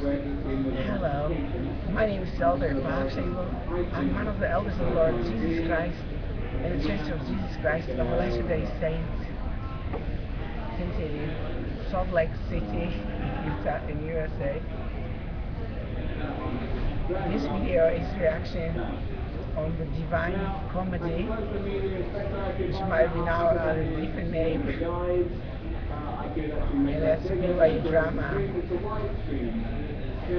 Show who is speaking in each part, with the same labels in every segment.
Speaker 1: Hello, my name is Elder Baksay Ivo. I'm one of the elders of the Lord Jesus Christ in the Church of Jesus Christ of Latter-day Saints in Salt Lake City, Utah, in USA. This video is reaction on the Divine Comedy, which might be now under a different name, and that's a BYU drama. I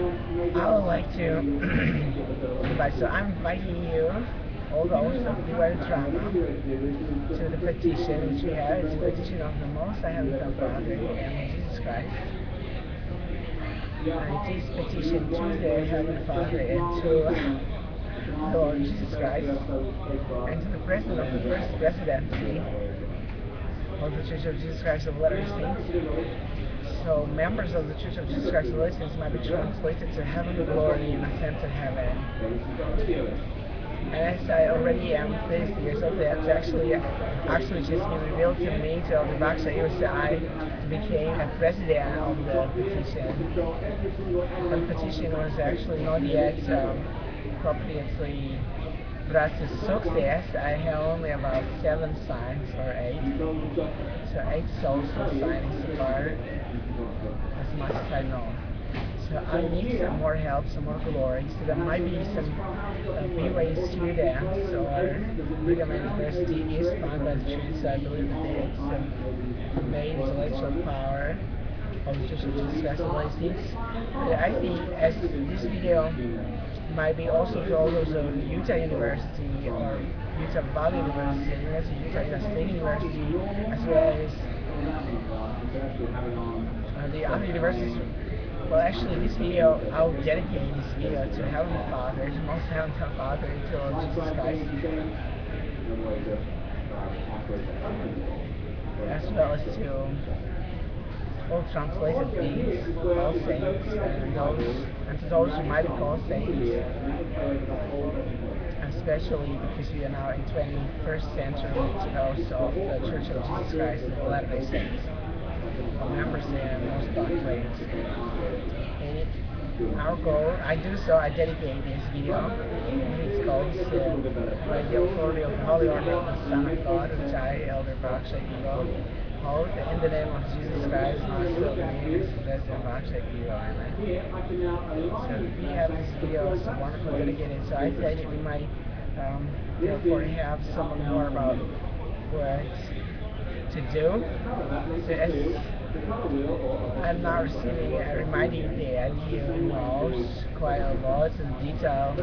Speaker 1: would like to invite, so I'm inviting you, all those of BYU drama, to the petition which we have. It's a petition of the Most High Heavenly Father and Jesus Christ. It is petition to the Heavenly Father and to the Lord Jesus Christ and to the President of the First Presidency of the Church of Jesus Christ of Latter-day Saints. So members of the Church of Jesus Christ of Latter-day Saints might be translated to heavenly glory and ascend to heaven. And as I already am 30 years old, that's actually just been revealed to me, to Elder Baksay Ivo, so I became a president of the petition. But the petition was actually not yet appropriately brought to success. I have only about 7 signs or 8. So 8 souls to sign so far, as much as I know. So I need some more help, some more glory. So there might be some BYU students or Brigham University is found by the Church, so I believe that it's the main intellectual power of the Church of Jesus Christ of Latter-day Saints. But I think as this video might be also to all those of Utah University or Utah Valley University, Utah State University, as well as the other universities. Well, actually, this video, I'll dedicate this video to Heavenly Father, to Most Heavenly Father, to Lord Jesus Christ, as well as to all translated beings, all saints, and to those who might be called saints, especially because we are now in 21st century, also of the Church of Jesus Christ of Latter-day Saints, members and most doctrines. And our goal, I dedicate this video. It's called by the authority of the Holy Order of the Son of God, which I, Elder Baksay Ivo, hold in the name of Jesus Christ, and also the name is President Baksay Ivo. So we have this video, so wonderful dedicated. So I thought that we might therefore have someone more about what to do. So as I'm now receiving a reminder that you knows quite a lot of detail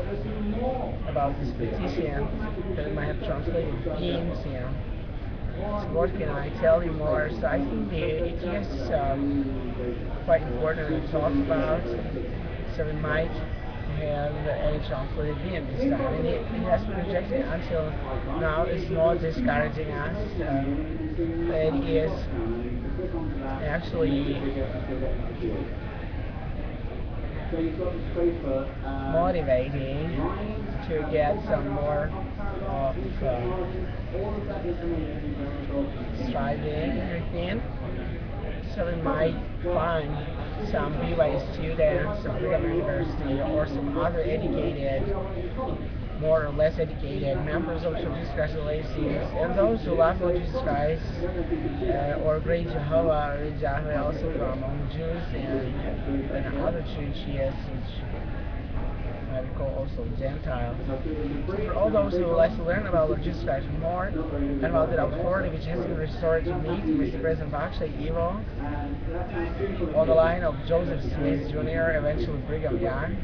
Speaker 1: about this petition that I might have translated themes, So what can I tell you more? So I think it is quite important to talk about. So we might have a translated theme this time, and it has been rejected until now. It's not discouraging us. It is actually motivating to get some more of striving within. So we might find some BYU students, some Brigham University, or some other educated, more or less educated members of Jesus Christ of Latter-day Saints, and those who love Lord Jesus Christ, or Great Jehovah, or Yahweh, also among Jews and other churches, which I would call also Gentiles. So for all those who would like to learn about Lord Jesus Christ more, and about the authority which has been restored to me, to Mr. President Baksay Ivo, on the line of Joseph Smith Jr., eventually Brigham Young.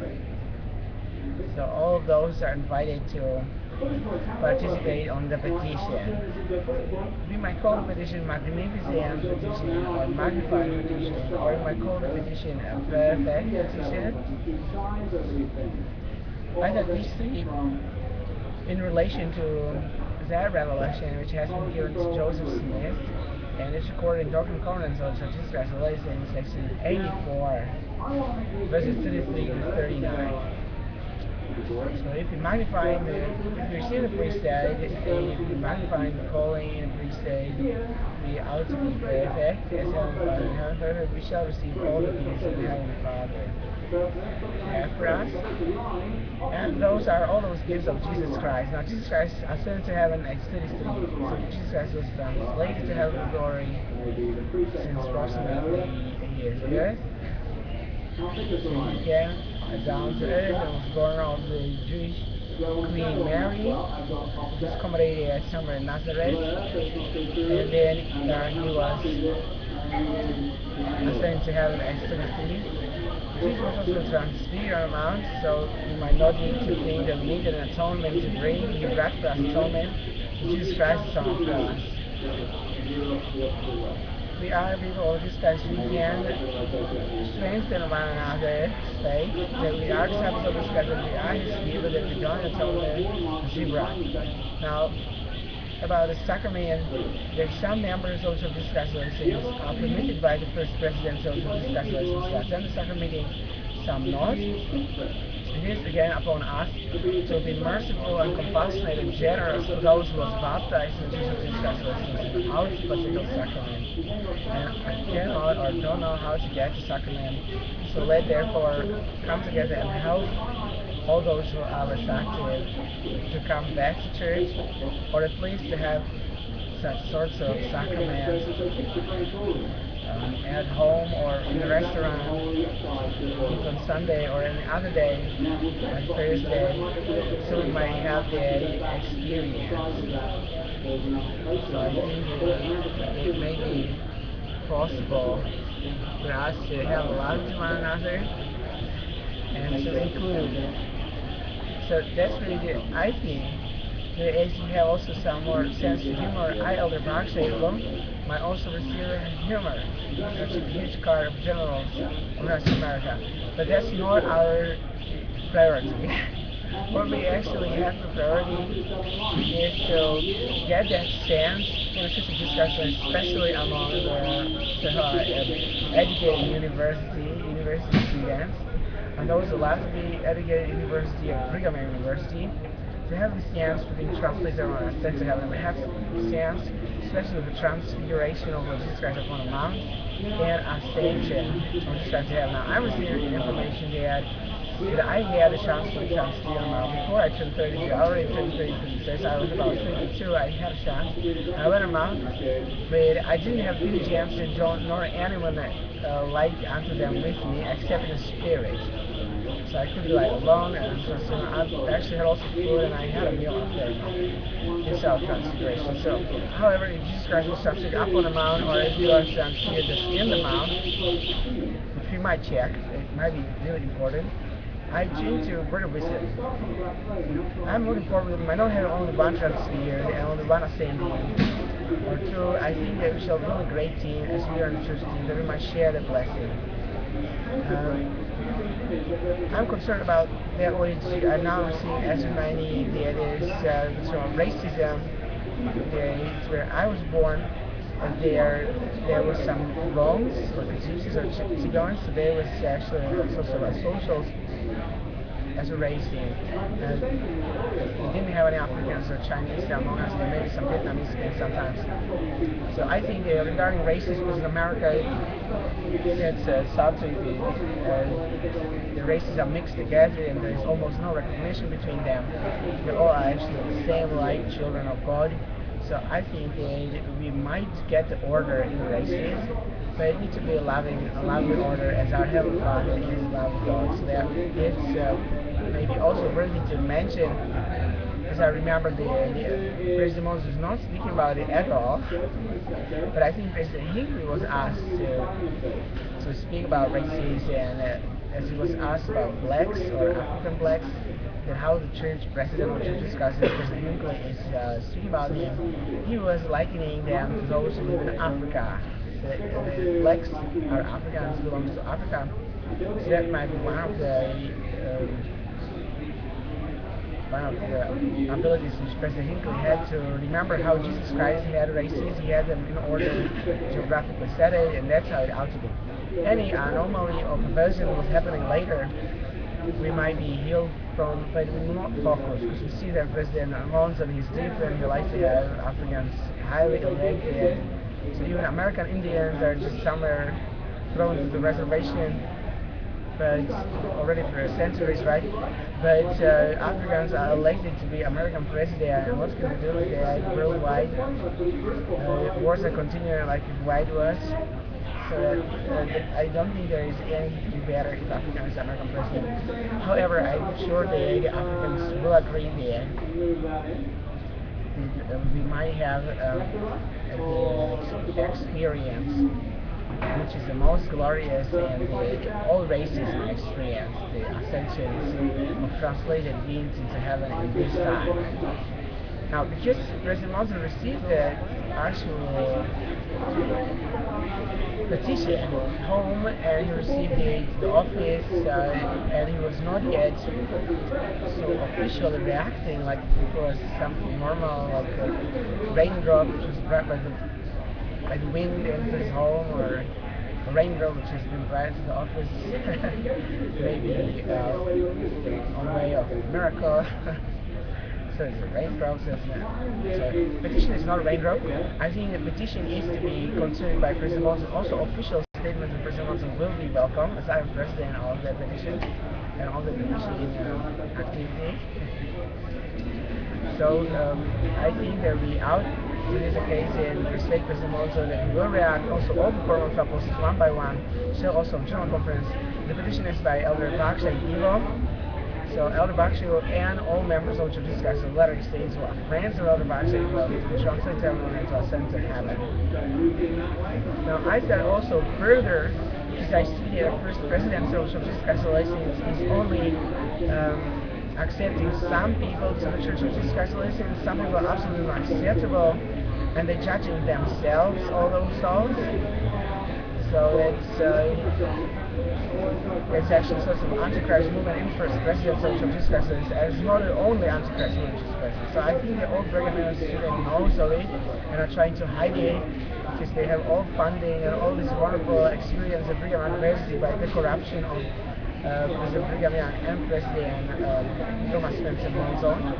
Speaker 1: So all of those are invited to participate on the petition. We might call the petition magnificent petition, or magnified petition, or we might call the petition a perfect petition. I thought these three, in relation to that revelation which has been given to Joseph Smith, and it's recorded in Doctrine and Covenants of Jesus Christ of Latter-day Saints, section 84, verses 33 to 39. So if you magnify if you receive the priesthood, if you magnify the calling and priesthood, we ought to be perfect, as Heavenly Father in heaven perfect, we shall receive all the gifts of the Heavenly Father. have for us. And those are all those gifts of Jesus Christ. Now, Jesus Christ ascended to heaven explicitly. So Jesus Christ was translated to heaven in glory since approximately years earth. He came down to earth and was born of the Jewish Queen Mary, was accommodated somewhere in Nazareth, and then he was ascended to heaven explicitly. Jesus was also transfigured on the mount, so you might not need to think that we need an atonement to bring. He brought for us atonement. Jesus Christ is Son of God. We are people of Jesus Christ. We can strengthen one another's faith, that we are disciples of Jesus Christ, that we are His people, that we don't atonement as He brought. Now, about the sacrament, that some members of the Jesus Christ are permitted by the first president of the Jesus Christ to attend the sacrament meeting, some not. It is again upon us to be merciful and compassionate and generous to those who was baptized in Jesus Christ without particular sacrament. And I cannot or don't know how to get the sacrament, so let therefore come together and help all those who are receptive to come back to church, or at least to have such sorts of sacraments at home or in a restaurant, on Sunday or any other day, like Thursday, so we might have the experience. So I think it may be possible for us to have love to one another and to include. So that's really I think that as you have also some more sense of humor, I, Elder Baksay Ivo, might also receive humor. That's a huge card of generals across America. But that's not our priority. What we actually have the priority is to get that sense in a system discussion, especially among the educated university students, and those who left the educated university of Brigham Young University, to have the sense for being translated on a sense to heaven, we have the sense, especially the transfiguration of Jesus Christ upon the mount and ascension of Jesus Christ to heaven. Now, I received information that I had a chance to be transfigured on the mount before I turned 32. I already turned 32, so I was about 32. I had a chance. I went on the mount, but I didn't have diligence to join nor anyone like unto them with me, except in the spirit. So I could be like alone, and so I actually had also food, and I had a meal after in self-transfiguration. So, however, if Jesus Christ was transfigured up on the mount, or if he was transfigured just in the mount, which we might check, it might be really important. I dream to brother wisdom. I'm looking forward to them. I don't have only one transfigured and only one ascending or two. I think that we shall build a great team as we are in the church team, that we might share the blessing. I'm concerned about that what are now seeing as many that is sort of racism. Where I was born, there was some wrongs or prejudices or Chicans, so there was actually sort of a social as a race thing. We didn't have any Africans or Chinese among us, there may be some Vietnamese sometimes. So I think regarding racism in America, it's subject. The races are mixed together and there is almost no recognition between them. They all are actually the same like children of God. So I think we might get the order in the races, but it needs to be a loving order as our Heavenly Father is loving God. So that it's maybe also worthy to mention, as I remember the President Moses was not speaking about it at all, but I think President Hinckley was asked to speak about races, and as he was asked about blacks or African blacks, that how the church president or church discussed it, President Hinckley is speaking about him, he was likening them to those who live in Africa. The blacks are Africans, belongs to Africa. So that might be one of the abilities which President Hinckley had, to remember how Jesus Christ had races. He had them in order geographically set it, and that's how it ought to be. Any anomaly or perversion was happening later, we might be healed from, but we will not focus, because we see that President Monson is different. He likes to have Africans highly elected. So even American Indians are just somewhere thrown to the reservation. but already for centuries, right? But Africans are elected to be American president, and what can we do with that worldwide? Wars are continuing like white was. So I don't think there is anything to be better if African is American president. However, I'm sure the Africans will agree that we might have the experience which is the most glorious and all races might experience the ascension of translated beings into heaven in this time. Now, because President Monson received the actual petition home and he received the office and he was not yet so officially reacting like it was something normal like a raindrop which was brought by the wind into his home or a raindrop which has been brought to the office maybe on way of miracle. So it's a raindrop, so petition is not a raindrop. I think the petition is to be considered by President Monson. Also, official statements of President Monson will be welcome as I am president of the petition and of the petition activity. So I think that we out to this occasion respect President Monson that we will react also all the formal couples one by one. Shall also on general conference. The petition is by Elder Baksay Ivo. So Elder Baksay Ivo and all members of the Church of Christ of Latter-day Saints who are friends of Elder Baksay Ivo to translate them to ascend to heaven. Now I said also further, because I see that the first president of the Church of Christ of Latter-day Saints is only accepting some people to the Church of Christ of Latter-day Saints, some people are absolutely not acceptable, and they're judging themselves, all those souls. So it's actually sort of Antichrist movement in first president of Jesus Christ, and it's not the only Antichrist movement in Jesus Christ. So I think the old Brigham Young students know of it and are trying to hide it because they have all funding and all this wonderful experience at Brigham Young University by the corruption of President Brigham Young and President Thomas Spencer Monson.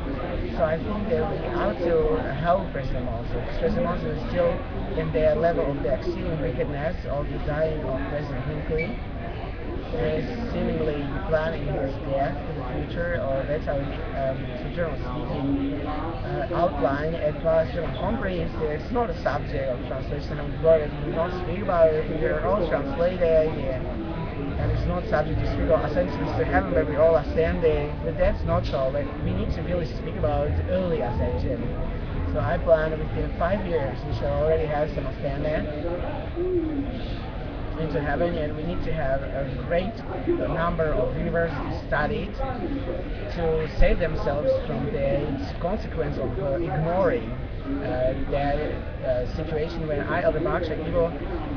Speaker 1: So I think they will be out to help President Monson. President Monson is still in the level of the extreme wickedness of the dying of President Hinckley. Is seemingly planning his death in the future, or that's how general speaking outline at last general conference. It's not a subject of translation of the word. We don't speak about it. We are all translated, and it's not subject to speak about ascensions to heaven, but we're all ascending. But that's not so. But we need to really speak about early ascension. So I plan within 5 years we shall already have some ascendant into heaven, and we need to have a great number of universities studied to save themselves from the consequence of ignoring that situation when I, Elder Baksay Ivo,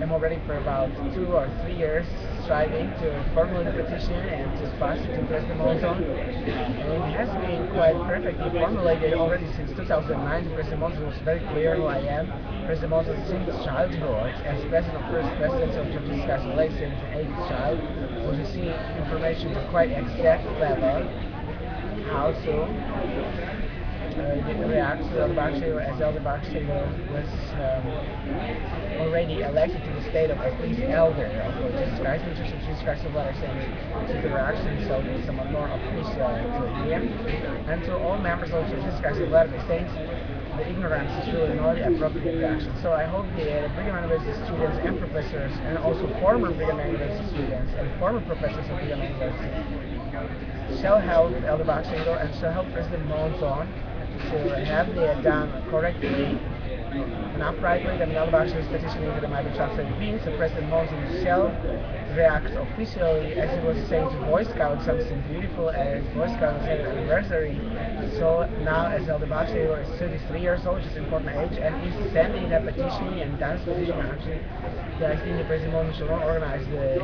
Speaker 1: am already for about 2 or 3 years striving to formulate the petition and to pass it to President Monson. And it has been quite perfectly formulated already since 2009. President Monson was very clear who I am. President Monson since childhood, as president of first presidency of Church of Christ since an 8th child, was receiving information to quite exact level how to react to Elder Baksay Ivo, as Elder Baksay Ivo was already elected to the state of at least elder of Jesus Christ, the Church of Jesus Christ of Latter-day Saints, to the reaction, so it's somewhat more official to him. And to all members of the Church of Jesus Christ of Latter-day Saints, the ignorance is really not the appropriate reaction. So I hope the Brigham Young University students and professors, and also former Brigham Young University students and former professors of Brigham Young University, shall help Elder Baksay Ivo and shall help President Monson to have it done correctly and uprightly. That Elder Baksay Ivo's petition into the might be translated beings, and President Monson shall react officially, as he was saying to Boy Scouts, something beautiful as Boy Scouts had an anniversary. So now, as Elder Baksay Ivo is 33 years old, which is an important age, and he's sending that petition and done his petition actually, I think the President Monson should not organize the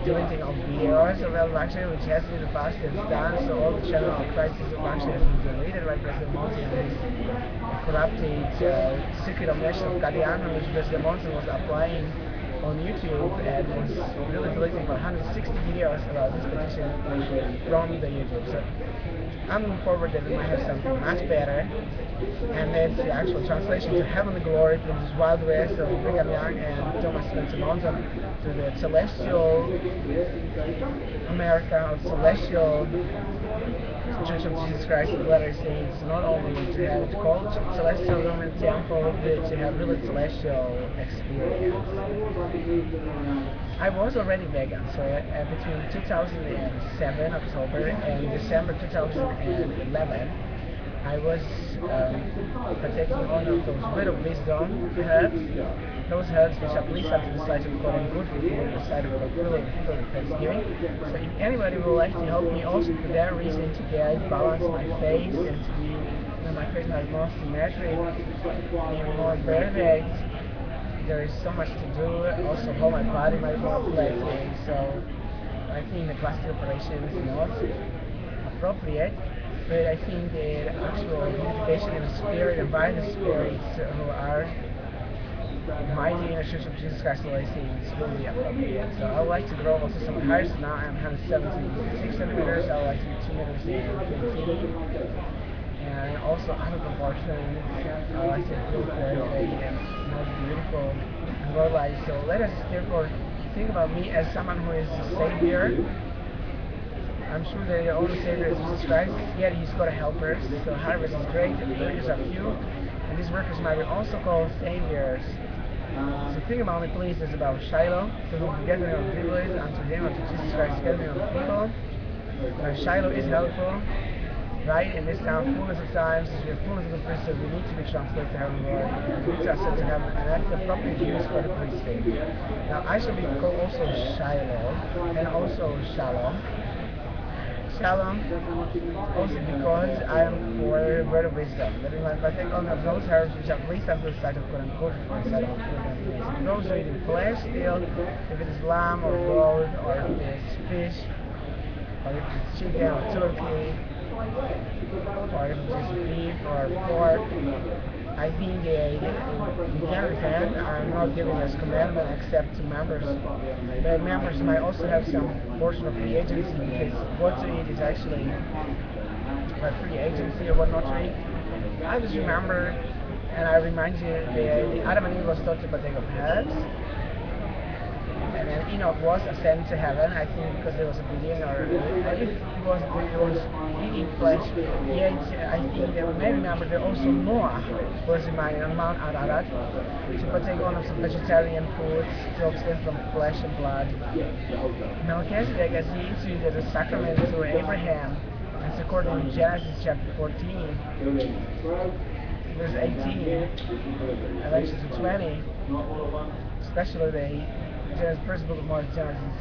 Speaker 1: deleting of videos of Elder Baksay Ivo, which has been in the past and done. So all the channel of crisis of Baksay has been deleted by President Monson and his corrupted Secret of Nation of Gadiana, which President Monson was applying on YouTube and was really deleting about 160 videos about this petition from the YouTube. So I'm looking forward that we might have something much better, and that's the actual translation to Heavenly Glory from this Wild West of Brigham Young and Thomas Spencer Monson to the Celestial America or Celestial Church of Jesus Christ of Latter-day Saints, not only to have it called Celestial Roman Temple, but to have really celestial experience. I was already vegan, so between 2007 October and December 2011, I was partaking one of those word of wisdom herbs, those herbs which are pleasant to the sight of God and good for food, the sight of God full of thanksgiving. So if anybody would like to help me also for that reason to get balance my face and to be my face not more symmetric, be more perfect, there is so much to do. Also hold my body might more flatly, so I think the plastic operation is not appropriate. But I think the actual unification in the spirit and by the spirits who are mighty in the Church of Jesus Christ of Latter-day Saints will be appropriate. So I would like to grow also some higher. So now I'm 176 centimeters. I would like to be 2 meters and 15. And also out of proportion, I like to feel very more beautiful and godlike. So let us therefore think about me as someone who is a savior. I'm sure that your only Savior is Jesus Christ, yet He's got helpers. So harvest is great, and the workers are few, and these workers might be also called saviors. So think about me, please, is about Shiloh, to whom the gathering of people is, unto Him, unto Jesus Christ, gathering of people. Shiloh is helpful, right? In this time, fullness of times, we have fullness of the priesthood, we need to be translated to heaven, Lord. We need to accept to heaven, and that's the proper use for the priesthood. Now, I shall be called also Shiloh, and also Shalom. Shalom, also because I am for word of wisdom. That is, if I take on of those herbs which are pleased unto the sight of God and good for the sight of food and things. If those who eat in flesh still, if it is lamb or goat, or if it is fish, or if it's chicken or turkey, or if it's beef or pork, I think they can repent. I'm not giving this commandment except to members. But members might also have some portion of free agency, because what to eat is actually a free agency of what not to eat. I just remember, and I remind you, the Adam and Eve was taught to partake of herbs. And then Enoch was ascended to heaven, I think because there was a billion, or maybe it was eating flesh. Yet I think that we may remember that also Noah was reminded on Mount Ararat to partake on of some vegetarian foods to abstain from flesh and blood. Melchizedek, as he instituted the sacrament to Abraham, as according to Genesis chapter 14, verse 18, and actually to 20, especially the first book of Moses, Genesis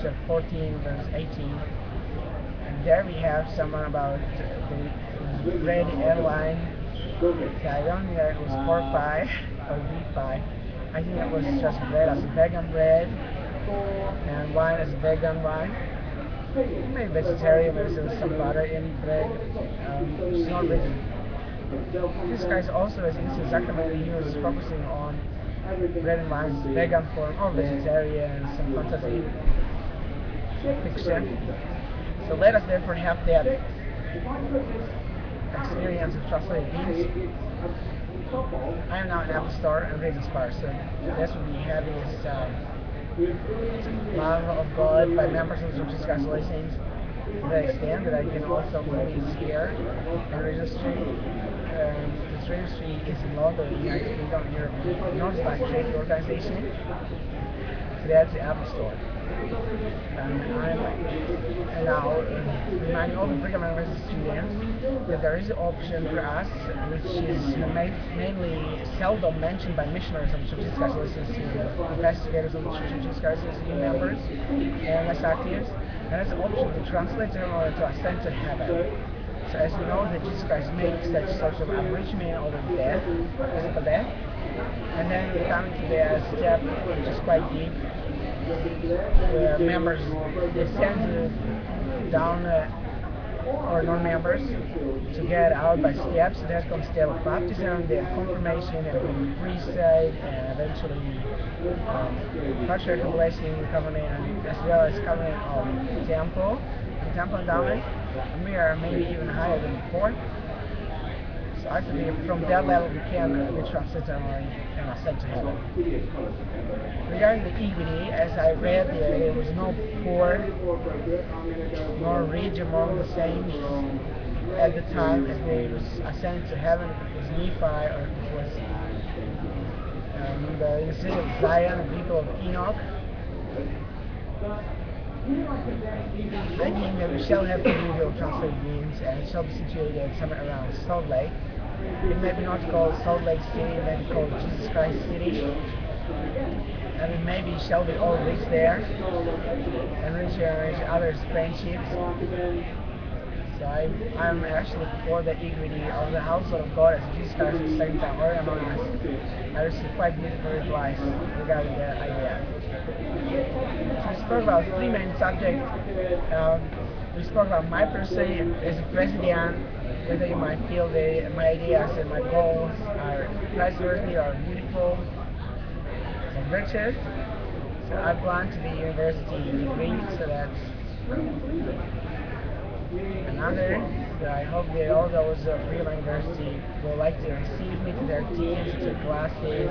Speaker 1: chapter 14, verse 18. And there we have someone about the bread and wine. So I don't think that it was pork pie or beef pie. I think it was just bread as vegan bread and wine as vegan wine. Maybe vegetarian, maybe there was some butter in bread. It's not written. This guy also, as in the sacrament, he was focusing on bread and wine, vegan form or vegetarian, some fantasy fiction. So let us therefore have that experience of translated beings. I am now an Apple Store and Raisin Spar, so that's what we have is love of God by members of the Church of Jesus Christ Saints. To that extent that I can also movies here in registry. The registry is in London, United Kingdom, Europe, Northern Trade Organization. So that's the Apple Store. And I'm now reminding all the Brigham Young students that there is an option for us, which is mainly seldom mentioned by missionaries of the Church of Jesus Christ, investigators of the Church of Jesus Christ, new members, and less actives. And that's an option to translate them or to ascend to heaven. So as we know that Jesus Christ makes such sort of abridgment over death, physical death, and then we come to the step which is quite deep, where members descend down or non-members to get out by steps. There's going step of baptism, then confirmation, and priesthood, and eventually patriarchal blessing, covenant, as well as covenant of temple endowment. And we are maybe even higher than before. So actually, from that level, we can be transitory and ascend to heaven. Regarding the equity, as I read, there was no poor nor rich among the saints at the time as they was ascended to heaven. If it was Nephi or if it was in the city of Zion, the people of Enoch. I think that we shall have individual translate means and shall be situated somewhere around Salt Lake. It may be not called Salt Lake City, it may be called Jesus Christ City. And it maybe shall be all rich there and rich others friendships. So I'm actually for the equity of the household of God as Jesus Christ at the same time or among us. I received quite beautiful replies regarding that idea. So we spoke about three main subjects. We spoke about my person as a president, whether you might feel that my ideas and my goals are praiseworthy or beautiful or virtuous. So I've gone to the university degree, so that's another. So I hope that all those of Real University will like to receive me to their teams, to classes,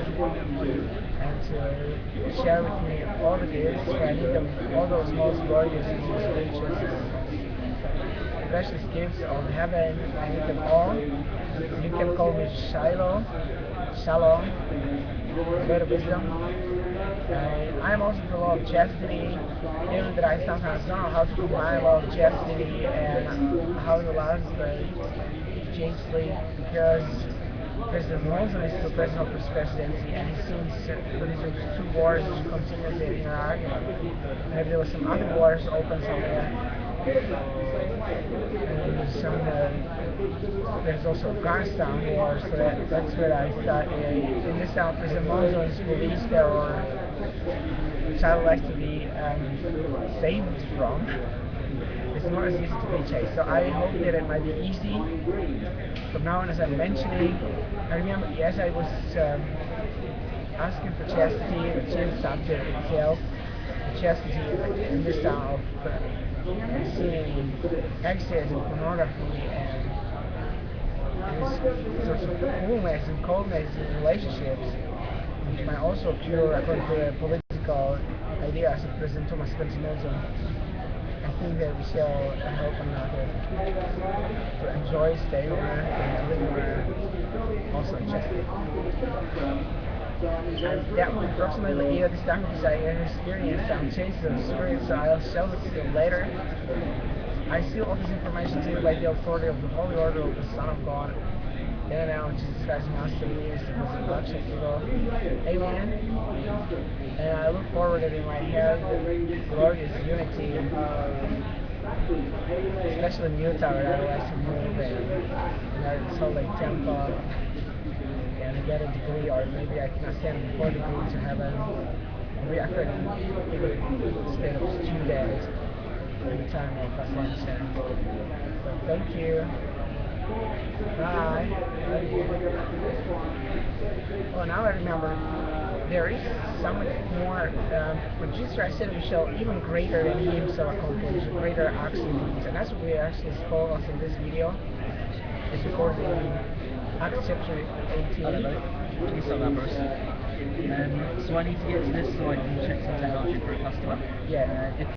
Speaker 1: and to share with me all the gifts. I need them, all those most glorious and most gracious, precious gifts of heaven. I need them all. You can call me Shiloh, Shalom, word of wisdom. I'm also the law of chastity, even that I sometimes don't know how to combine law of chastity and how to last chastely, because President Wilson is still president of the presidency, and he seems producing two wars which continuously in Iraq. Maybe there was some other wars open somewhere. There's also Afghanistan war, so that's where I thought in this town President Wilson's release there, or which I would like to be saved from. It's not as easy to be chased. So I hope that it might be easy. From now on, as I'm mentioning, I remember, yes, I was asking for chastity, the chief subject itself, the chastity in this town of seeing excess and pornography and this sort of coolness and coldness in relationships, which might also occur according to the political ideas of President Thomas Benson. I think that we shall help one another to enjoy staying on Earth and living on Earth, also in chastity. Yeah, approximately here this time because I experienced some changes of spirit, so I'll share with you later. I seal all this information to you by the authority of the Holy Order of the Son of God. And now Jesus Christ Master Minister, Elder Baksay Ivo. Amen. And I look forward that we might have glorious unity, especially in Utah where I would like to move and Salt Lake Temple and get a degree, or maybe I can ascend before degree to heaven. We are currently in the state of student at the time of ascension. So thank you. Bye. Oh, now I remember. There is something more. When Jesus Christ said we shall even greater than he himself accomplish, greater acts and deeds. And that's what we actually spoke of in this video. It's recorded in Acts chapter 18.
Speaker 2: Can you start that for us? So I need to get to this slide and check some technology for a customer.
Speaker 1: Yeah.
Speaker 2: If